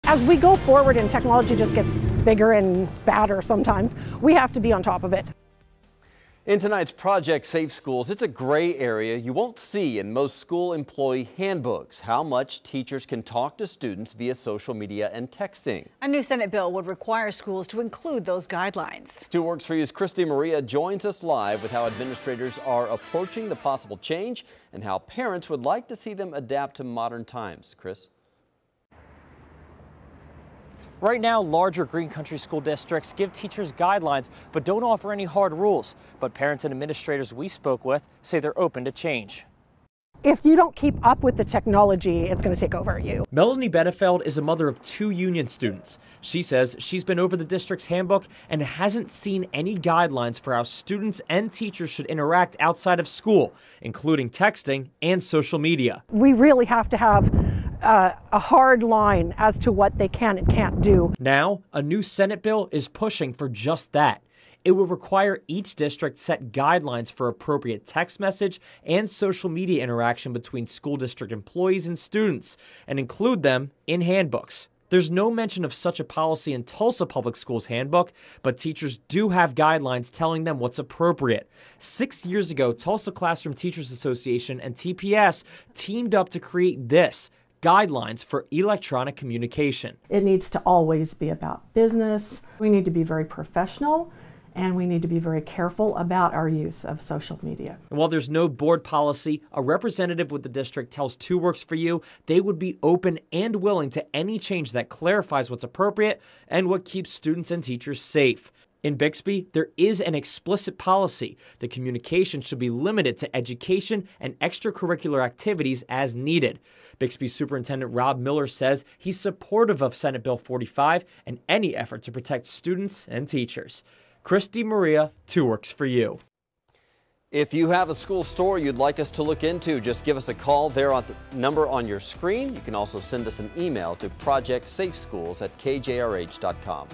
As we go forward and technology just gets bigger and badder sometimes, we have to be on top of it. In tonight's Project Safe Schools, it's a gray area you won't see in most school employee handbooks. How much teachers can talk to students via social media and texting. A new Senate bill would require schools to include those guidelines. 2 Works for You's Christy Maria joins us live with how administrators are approaching the possible change and how parents would like to see them adapt to modern times. Chris? Right now, larger Green Country school districts give teachers guidelines but don't offer any hard rules. But parents and administrators we spoke with say they're open to change. If you don't keep up with the technology, it's going to take over you. Melanie Benefeld is a mother of 2 union students. She says she's been over the district's handbook and hasn't seen any guidelines for how students and teachers should interact outside of school, including texting and social media. We really have to have a hard line as to what they can and can't do. Now, a new Senate bill is pushing for just that. It would require each district set guidelines for appropriate text message and social media interaction between school district employees and students, and include them in handbooks. There's no mention of such a policy in Tulsa Public Schools handbook, but teachers do have guidelines telling them what's appropriate. 6 years ago, Tulsa Classroom Teachers Association and TPS teamed up to create this, Guidelines for Electronic Communication. It needs to always be about business. We need to be very professional, and we need to be very careful about our use of social media. And while there's no board policy, a representative with the district tells 2 Works for You they would be open and willing to any change that clarifies what's appropriate and what keeps students and teachers safe. In Bixby, there is an explicit policy. The communication should be limited to education and extracurricular activities as needed. Bixby Superintendent Rob Miller says he's supportive of Senate Bill 45 and any effort to protect students and teachers. Christy Maria, 2 Works for You. If you have a school story you'd like us to look into, just give us a call there on the number on your screen. You can also send us an email to projectsafeschools@kjrh.com.